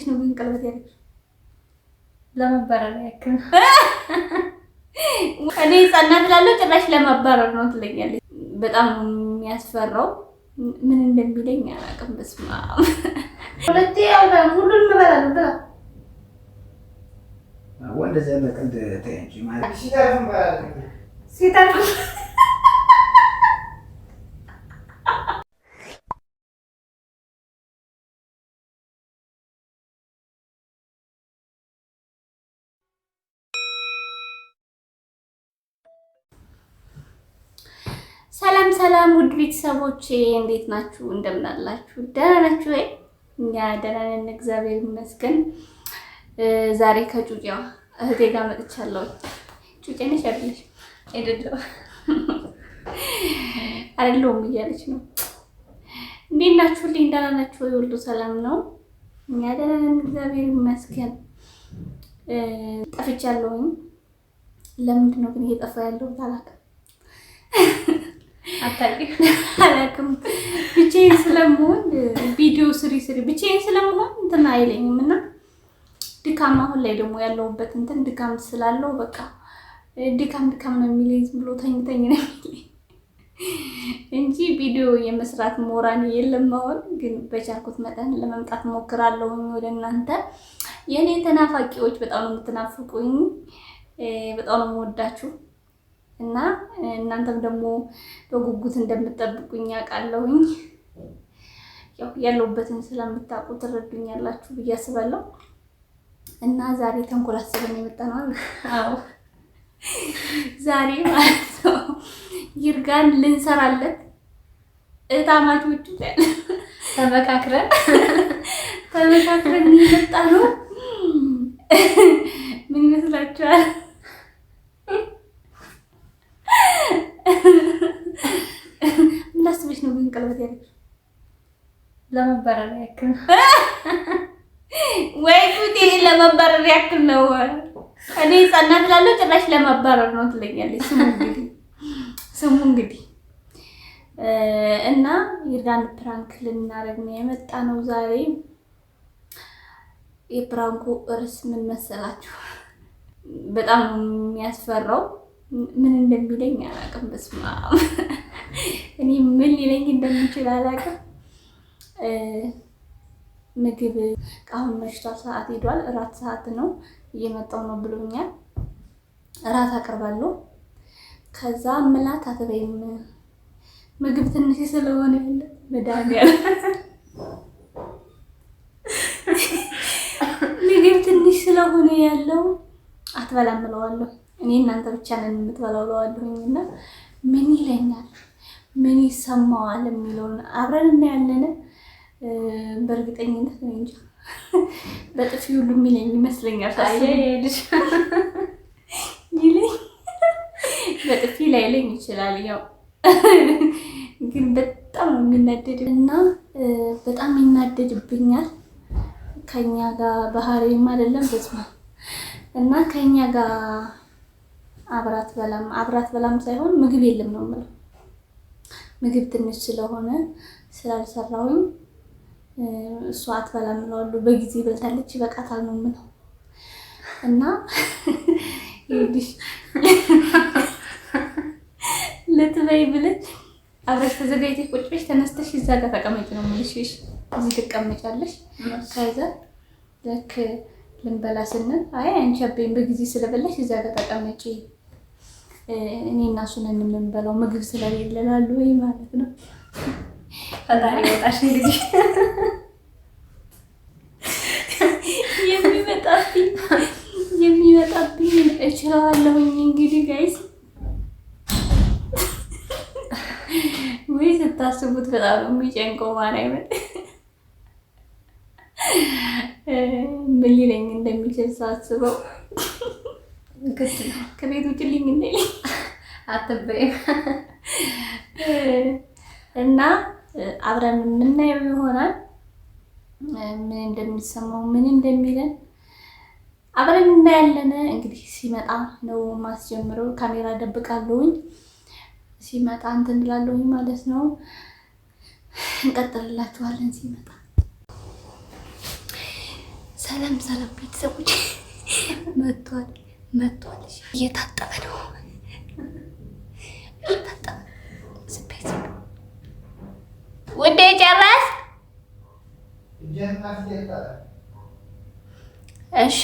ነው ግን ቀለበት ያለች? ለመባረር ያክል እኔ ጻናት ላለው ጭራሽ ለማባረር ነው ትለኛለች። በጣም የሚያስፈራው ምን እንደሚለኝ አላውቅም። በስመ አብ ሁለቴ አልባም ሁሉን እንበላለን ብላ ወንደዛ ለቀልድ ተያንጂ ማለት ሲታርም ባላለ ሲታርም ሰላም ሰላም ውድ ቤተሰቦቼ እንዴት ናችሁ? እንደምን አላችሁ? ደህና ናችሁ ወይ? እኛ ደህና ነን፣ እግዚአብሔር ይመስገን። ዛሬ ከጩጫዋ እህቴ ጋር መጥቻለሁ። ጩጬ ነሽ አይደለሽ? አይደለሁም እያለች ነው። እንዴት ናችሁልኝ? ደህና ናችሁ ወይ? ሁሉ ሰላም ነው? እኛ ደህና ነን፣ እግዚአብሔር ይመስገን። ጠፍቻለሁኝ። ለምንድን ነው ግን እየጠፋ ያለው? አላውቅም። ብቻዬን ስለምሆን ቪዲዮ ስሪ ብቻዬን ስለምሆን እንትን አይለኝም እና ድካም፣ አሁን ላይ ደግሞ ያለሁበት እንትን ድካም ስላለው በቃ ድካም ነው የሚለኝ። ዝም ብሎ ተኝ ነው የሚለኝ እንጂ ቪዲዮ የመስራት ሞራል የለም። አሁን ግን በቻልኩት መጠን ለመምጣት ሞክራለሁ ወደ እናንተ የኔ ተናፋቂዎች። በጣም ነው የምትናፍቁኝ፣ በጣም ነው የምወዳችሁ እና እናንተም ደግሞ በጉጉት እንደምትጠብቁኝ አውቃለሁኝ። ያው ያለሁበትን ስለምታውቁ ትረዱኛላችሁ ብዬ አስባለሁ። እና ዛሬ ተንኮል አስበን የመጣነው። አዎ ዛሬ ማለት ነው ይርጋን ልንሰራለት እታማቾቹ ተመካክረን የመጣነው። ምን ይመስላችኋል? ምን አስበሽ ነው ግን ቀለበት ያለች? ለመባረር ያክል ወይ ጉዴ! ለመባረር ያክል ነው። እኔ ጻናት ላለው ጭራሽ ለማባረር ነው ትለኛለች። ስሙ እንግዲህ እና ይርጋን ፕራንክ ልናደርግ ነው የመጣ ነው ዛሬ። የፕራንኩ ርዕስ ምን መሰላችሁ? በጣም የሚያስፈራው ምን እንደሚለኝ አላውቅም። በስመ አብ እኔ ምን ሊለኝ እንደሚችል አላውቅም። ምግብ አሁን መሽቷል፣ ሰዓት ሄዷል፣ እራት ሰዓት ነው፣ እየመጣው ነው ብሎኛል። እራት አቀርባለሁ። ከዛ ምላት አትበይም ምግብ ትንሽ ስለሆነ ያለ መድኃኒዓለም ምግብ ትንሽ ስለሆነ ያለው አትበላም እለዋለሁ። እኔ እናንተ ብቻ ነን የምትበላው እለዋለሁኝ። እና ምን ይለኛል ምን ይሰማዋል የሚለውን አብረን እናያለን። በእርግጠኝነት ነው እንጂ በጥፊ ሁሉ የሚለኝ ይመስለኛል። ታይልሽ ይለኝ በጥፊ ላይለኝ ይችላል። ያው ግን በጣም ነው የሚናደድ እና በጣም ይናደድብኛል። ከኛ ጋር ባህሪም አይደለም በስማ እና ከኛ ጋር አብራት በላም ሳይሆን ምግብ የለም ነው የምለው። ምግብ ትንሽ ስለሆነ ስላልሰራሁኝ እሷ አትበላም እለዋለሁ። በጊዜ በልታለች ይበቃታል ነው የምለው። እና ይኸውልሽ ልትበይ ብለሽ አብረሽ ተዘጋጅተሽ ቁጭ ብለሽ ተነስተሽ እዛ ጋር ተቀመጪ ነው የምልሽ። እዚህ ትቀመጫለሽ። ከዛ ልክ ልንበላ ስንል አይ አንቺ አበይን በጊዜ ስለበላሽ እዛ ጋር ተቀመጪ፣ እኔ እና እሱ ነን የምንበላው ምግብ ስለሌለ ላሉ ወይ ማለት ነው። ፈጣሪ ወጣሽ እንግዲህ የሚመጣብኝ እችላለሁኝ እንግዲህ ጋይስ። ወይ ስታስቡት በጣም የሚጨንቀው ማለት ምን ሊለኝ እንደሚችል ሳስበው ከቤት ውጭ ልኝ እንደሌለኝ አትበይም እና አብረን የምናየው ይሆናል። ምን እንደሚሰማው ምን እንደሚለን አብረን እናያለን። እንግዲህ ሲመጣ ነው ማስጀምረው። ካሜራ ደብቃለሁኝ፣ ሲመጣ እንትን እላለሁኝ ማለት ነው። እንቀጥልላችኋለን ሲመጣ። ሰላም ሰላም ቤተሰቦች መጥቷል። እየታጠበ ነው። ስፔስ ውዴ ጨረስ? እሺ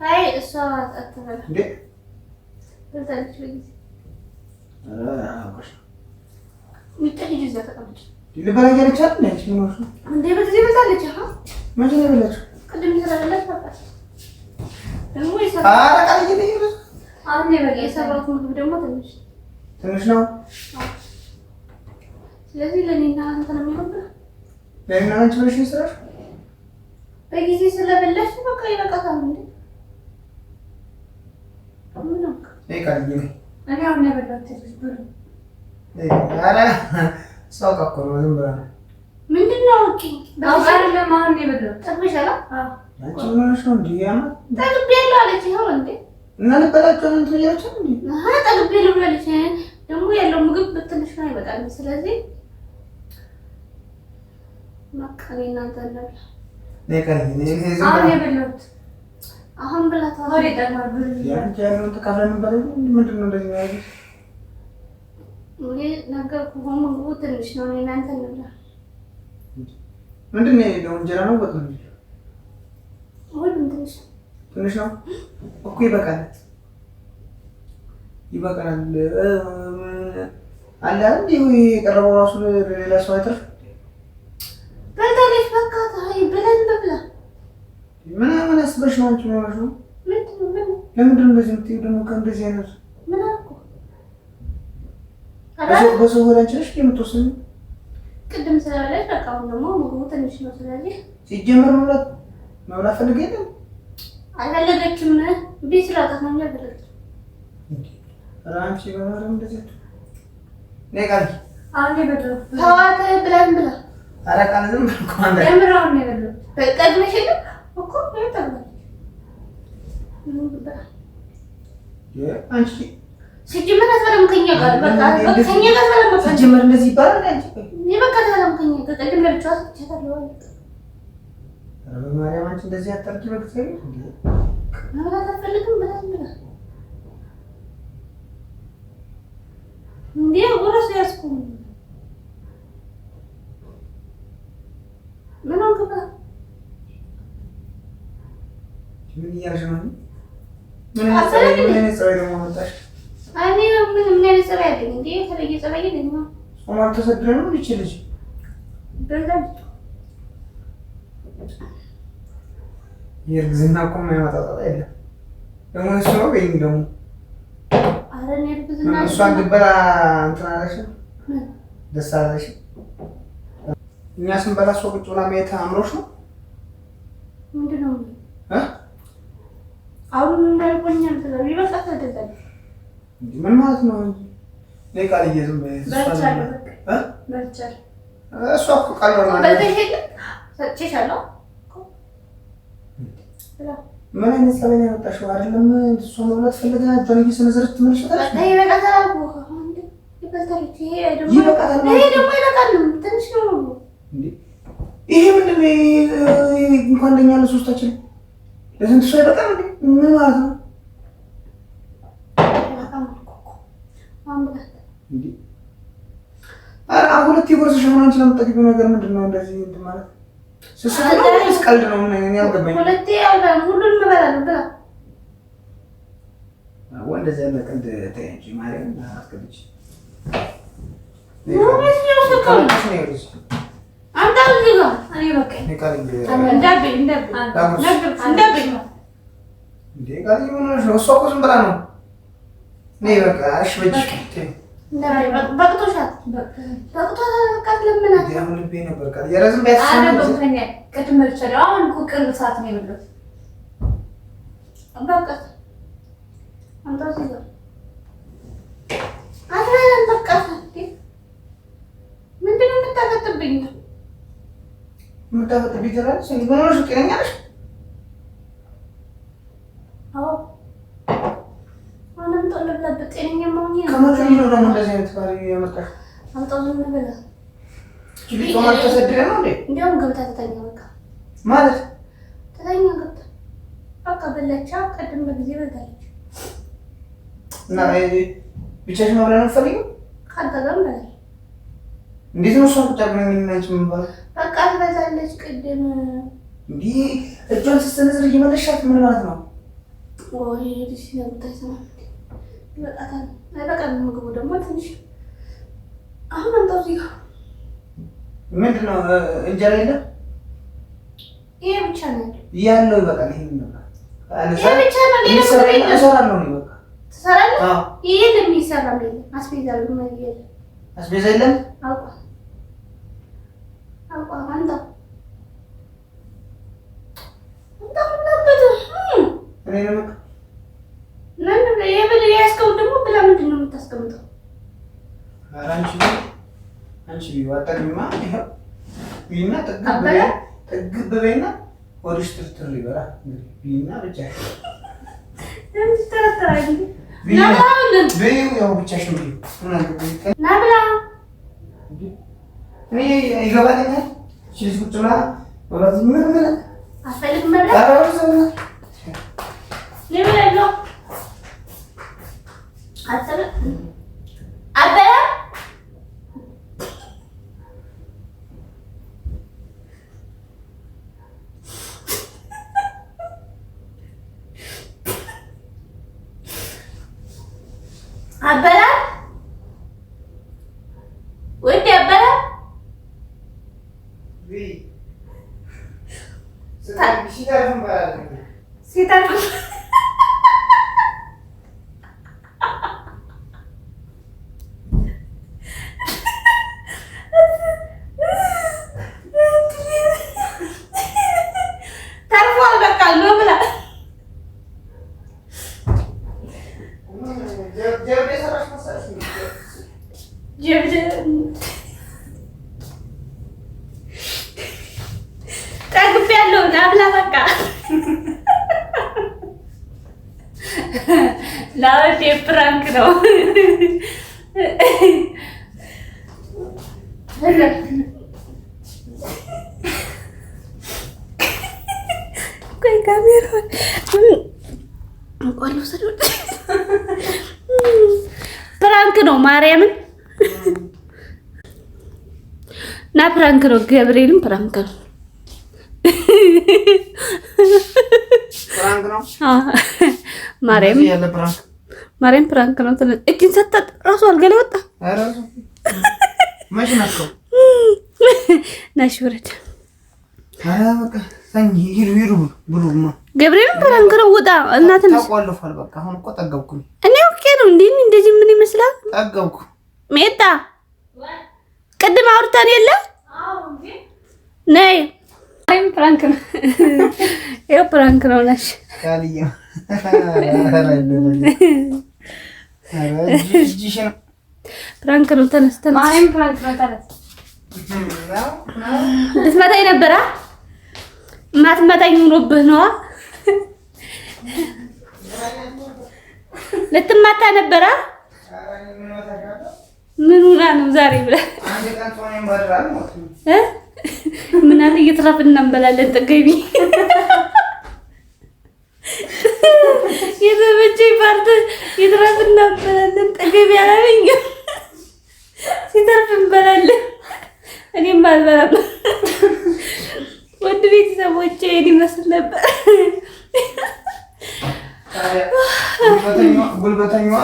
አይ እሷ አትበላ እንዴ በዛች ልጅ ምጥሪ ይዘህ ተቀመጭ ልበላ እያለች አይደል እንዴ ምን ነው እንዴ በዚህ በዛለች መቼ ነው የበላችው ቅድም ስለበላች ታውቃለህ ደግሞ ይሰራ ቃል እየተይዘ አሁን የሰራሁት ምግብ ደግሞ ትንሽ ነው ስለዚህ ለኔና አንተ ነው የሚሆነው ለኔና አንቺ ብለሽ ይሰራሽ በጊዜ ስለበላሽ በቃ ይበቃታል እንዴ እኔ ካልኝ እኔ አሁን የበላሁት ብሩ ኧረ ሰው ካኮረ ዝም ብላ ምንድነው እኪ በአባረ ለማን የበላሁት ጠብሻላ አንቺ ምን ሆነሽ ነው እንዴ ያማ ጠግቤያለሁ አለች ይኸው እንዴ እና ልበላቸው ነው ትያቸው እንዴ ጠግቤያለሁ ብላለች ደግሞ ያለው ምግብ በትንሽ ነው ይበቃል ስለዚህ ማካኔ እናንተ ነው ለካኝ እኔ አሁን የበላሁት አሁን ብላታ ወሬ ደማር ብሉ ያንቺ ያለውን ተካፍለን ነበር ምንድነው እንደዚህ ያለው ወይ ነገር ሁሉ ትንሽ ነው እናንተ እንብላ ምንድነው ነው እንጀራ ነው ወጥ ነው ሁሉም ትንሽ ነው እኮ ይበቃል አለ እንዴ የቀረበው ራሱ ለሌላ ሰው አይተርፍ በልተሽ በቃ ታይ ብለን በብላ ምን አስበሽ ነው አንቺ ነው ነው ለምንድነው እንደዚህ የምትይው ደግሞ ከእንደዚህ አይነት ምን አልኩ በሰው ወላንቺ ነሽ የምትወስኝ ቅድም ስለበላሽ በቃ አሁን ደግሞ ምግቡ ትንሽ ነው ስለዚህ ሲጀመር መብላት ፈልጌ ነው አልፈለገችም ቤት ስላጣት ነው ያደረገች ራንቺ በማረም እንደዚህ ነጋሪ አሁን ይበደው ታዋተ ብለን ብላ አራቃን ዝም ብቆንዳ የምራው ነው ይበደው በቀድመሽ እኮ ይተባል አንቺ ሲጀመር አሰለም ከኛ ጋር በቃ ከኛ ጋር ሰላም በቃ ሲጀመር እንደዚህ ይባላል አንቺ ይበቃ ሰላም ከኛ ጋር ቀድም ለብቻው አስቻታለሁ ማርያም አንቺ እንደዚህ አጣርቂ በክሰይ እንዴ ማለት አትፈልግም በጣም ብላ እንዴ ወራስ ያስኩ ምን አንከባ ምን ያርጀማኝ ምን ጸባይ ደግሞ መጣሽ እኔ ምን ጸባይ አለኝ እንዴ ተለየ ጸባይ የለኝ ነው ኦማር ተሰድረ ነው ልጅ በዛም የርግዝና እኮ የማይመጣጣ የለም ደግሞ እሱ ነው በይኝ ደግሞ አረን የርግዝና እሱ አንድበላ እንትን አለሽ ደስ አለሽ እኛ ስንበላ ሰው ቁጭ ብላ ማየት አምሮሽ ነው ምንድነው አሁን እንዳልቆኛል ብለው ይበቃት አይደለም። ምን ማለት ነው? ለይ ቃል ይዘም በልቻለሁ እሷ እኮ ቃል ነው ማለት በልተሽ ሰጥቼሻለሁ እኮ ምን አይነት ሰበኛ ያመጣሽው? አይደለም እሷ መብላት ፈልጋ እጇን እየሰነዘረች ትመልሻለሽ። ይሄ ይበቃታል እኮ ይበቃታል። ይሄ ደግሞ ይበቃል። ትንሽ ነው እንዴ? ይሄ ምንድን ነው? እንኳን ለኛ ለሶስታችን ለስንት ሰው ይበቃል እንዴ? ምን ማለት ነው? እንዴ አረ ሁለት ይጎርስ ሻውን አንቺ ለምትጠግቢው ነገር ምንድነው? እንደዚህ እንትን ማለት ስስት ቀልድ ነው። ምን ያልገባኝ ሁለቴ ያልጋን ሁሉንም እበላለሁ ብላ እንደዚህ ያለ ቀልድ ተይ እንጂ ማርያም አትቀልጂ። አንተ እዚህ ጋር እኔ በቃ እንዳትበይ እንዴ ቃል ምን ነው? እሷ እኮ ዝም ብላ ነው። ነይ በቃ እሺ በጅሽ በቅቶሻል። በቃ ለምናት ያው ልቤ ነበር ቃል የረዝም ቢያስሰኝ ቅድም ልቻለሁ። አሁን እኮ ቅርብ ሰዓት ነው የበላሁት። በቃ አንተ እዚህ ጋር አትበላም። በቃ ምንድን ነው የምታፈጥብኝ? የምታፈጥብኝ ትላለች። ምን ሆነሽ? ጤነኛ ነሽ? አዎ አሁንም ጠለብለብ ጤነኛ መሆን ከመቼ ነው ደግሞ እንደዚህ አይነት ባህሪ ያመጣሽ? አምጣው ዝም ብላ ጭቢጦ ማለት ተሰድረ ነው እንዴ? እንዲያውም ገብታ ተተኛ። በቃ ማለት ተተኛ ገብታ በቃ በላቻ። ቀድም በጊዜ በልታለች እና ብቻሽ መብላት ነው ፈልጊው? ካንተ ጋር በላይ እንዴት ነው እሷን ቁጭ አድርገን እናንቺ ምን ባለ በቃ ትበዛለች። ቅድም እንዴ እጇን ስትሰነዝር እየመለሻት ምን ማለት ነው? ወይ ልጅ ነው ታይሰማ ይበቃታል። አይበቃም ምግቡ ደግሞ ትንሽ አሁን አንተው እዚህ ጋር ምንድነው? እንጀራ የለም? ይሄ ብቻ ነው ያለው። ይበቃል። ይሄን ነው ይሄ ብቻ ነው። ሌላ ነገር የለም። እሰራለሁ ነው በቃ ትሰራለህ? አዎ ይሄ ለሚሰራ ነው። አስቤዛ ነው የለም። አስቤዛ የለም? አውቃ አንተ ለበት እኔ ነው ለምን የብል ያስቀው ደግሞ ብላ ምንድን ነው የምታስቀምጠው? ኧረ አንቺ ቢዋጣኝማ ይሄው ቢና ጥግብ በይና ወዲሽ ትርትር ይበላ ቢና ብቻ ለምን ተረተራይ ቢዩ ያው ብቻሽን ቢዩ ናብላ እኔ ይገባኛል። እሺ ቁጭ ብላ ወላሂ ምን አፈልግም መብላት ለምን አበላ አበላ ወዲ አበላ ሲታርፍ ተርፏል። በቃ ነው ብላ ጠግቤያለሁ። ላብላ በቃ ላውዴ ፕራንክ ነው። ቆይ ካሜራውን ቆሎ ሰዶ ፕራንክ ነው። ማርያምን ና ፕራንክ ነው። ገብርኤልም ፕራንክ ነው። ፕራንክ ነው። ማርያም ማርያም ፕራንክ ነው። እጅን ሰጣት ራሱ አልጋ ላይ ወጣ። አራሱ ማሽ ናቸው ናሽ ወረደ። በቃ ታኝ ሂዱ ብሉማ ገብርኤልም ፕራንክ ነው። ወጣ እናትን ተቆልፏል። በቃ አሁን እኮ ጠገብኩኝ። እኔ ኦኬ ነው እንዴ? እንደዚህ ምን ይመስላል? ጠገብኩ። ሜጣ ቅድም አውርታን የለ? አዎ እንዴ ነይ ፕራንክ ነው። ይሄ ፕራንክ ነው። ናሽ ፕራንክ ነው። ተነስተን ማይም ፕራንክ ነው። ተነስ ልትመታኝ ነበረ። ማትመታኝ ሆኖብህ ነዋ። ልትማታ ነበረ። ምን ሆና ነው ዛሬ ብለህ ምን አለ እየተራፍን እንበላለን። ጠገቢ የተመቸኝ ፓርት እየተራፍን እንበላለን። ጠገቢ አላለኝም። ሲተርፍ እንበላለን። እኔም አልበላም። ወንድ ቤተሰቦቼ እኔ መስል ነበር። ጉልበተኛዋ